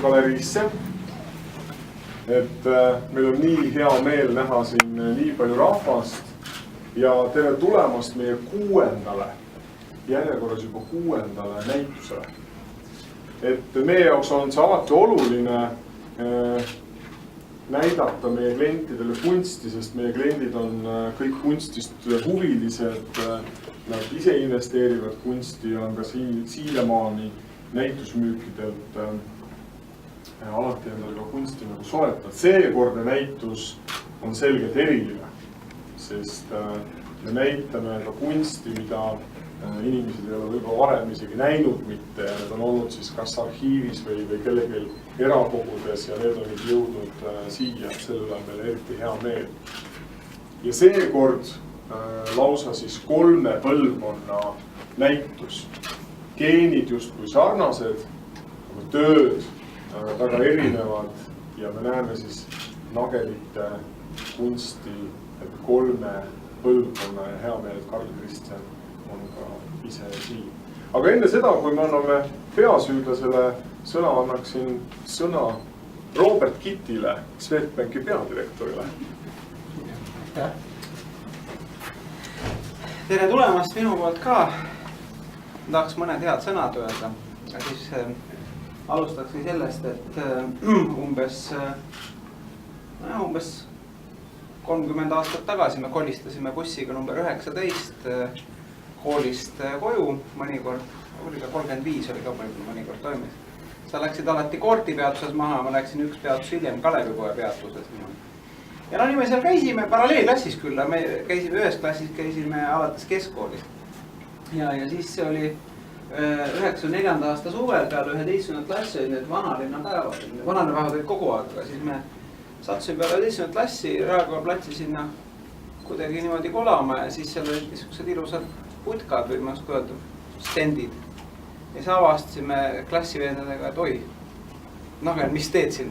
galeriisse. Et meil on nii hea meel näha siin nii palju rahvast ja tere tulemast meie järjekorras juba 6. näitusele. Et meie jaoks on see alati oluline näidata meie klientidele kunsti, sest meie kliendid on kõik kunstist huvilised, nad ise investeerivad kunsti ja on ka siiamaani näitusmüükidelt alati endale ka kunsti nagu soetavad. Seekordne näitus on selgelt eriline, sest me näitame ka kunsti, mida inimesed ei ole võib-olla varem isegi näinud mitte ja need on olnud siis kas arhiivis või kellelgi erakogudes ja need on nüüd jõudnud siia, selle üle on meil eriti hea meel. Ja seekord lausa siis 3 põlvkonna näitus. Geenid justkui sarnased, aga tööd väga erinevad ja me näeme siis Nagelite kunsti 3 põlvkonna ja hea meel, et Karl Kristjan on ka ise siin. Aga enne seda, kui me anname peasüüdlasele sõna, annaksin sõna Robert Kittile, Swedbanki peadirektorile. Tere tulemast minu poolt ka. Tahaks mõned head sõnad öelda. Ja siis alustaksin sellest, et umbes 30 aastat tagasi me kolistasime bussiga number 19 koolist koju, mõnikord, oli ka 35 oli ka mõnikord toimis. Sa läksid alati Koorti peatuses maha, ma läksin üks peatus hiljem Kalevipoe peatuses. Ja no nii me seal käisime paralleelklassis küll, me käisime ühes klassis, käisime alates keskkoolist. Ja siis see oli 94. aasta suvel peale 11. klassi olid need vanalinna päevad. Vanalinnapäevad olid kogu aeg, aga siis me sattusime peale 11. klassi Raekoja platsi sinna kuidagi niimoodi kolama ja siis seal olid niisugused ilusad putkad või ma oska öelda, stendid. Ja siis avastasime klassivendadega, et oi, Nagel, mis teed siin?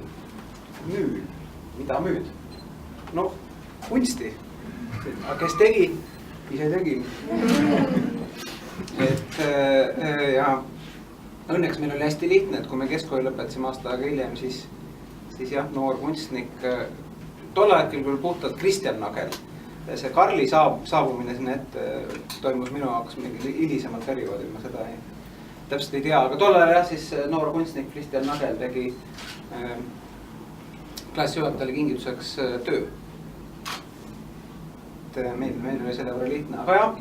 Müül. Mida müüd? No, kunsti. Aga kes tegi? Ise tegi. Et ja õnneks meil oli hästi lihtne, et kui me keskkooli lõpetasime aasta aega hiljem, siis jah, noor kunstnik, tol ajal küll puhtalt Kristjan Nagel. See Karli saabumine sinna ette toimus minu jaoks mingi hilisemal perioodil, ma seda täpselt ei tea, aga tol ajal jah, siis noor kunstnik Kristjan Nagel tegi klassijuhatajale kingituseks töö. Et meil oli selle võrra lihtne, aga jah,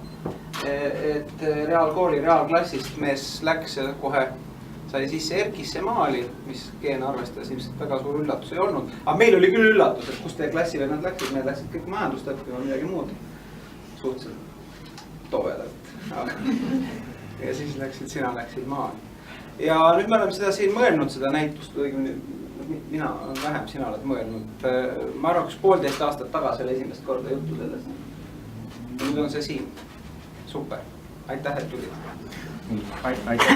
et reaalkooli reaalklassist mees läks ja kohe sai sisse Erkisse maali, mis Geen arvestas, ilmselt väga suur üllatus ei olnud. Aga meil oli küll üllatus, et kus teie klassivennad läksid, need läksid kõik majandust õppima midagi muud. Suhteliselt tovedalt. Ja siis sina läksid maali. Ja nüüd me oleme seda siin mõelnud, seda näitust, mina olen vähem, sina oled mõelnud. Ma arvan, 1,5 aastat tagasi oli esimest korda juttu sellest. Ja nüüd on see siin. Super. Aitäh, et tulid. Aitäh.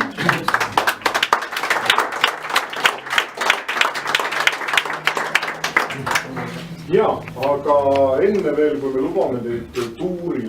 Ja, aga enne veel, kui me lubame teid tuuri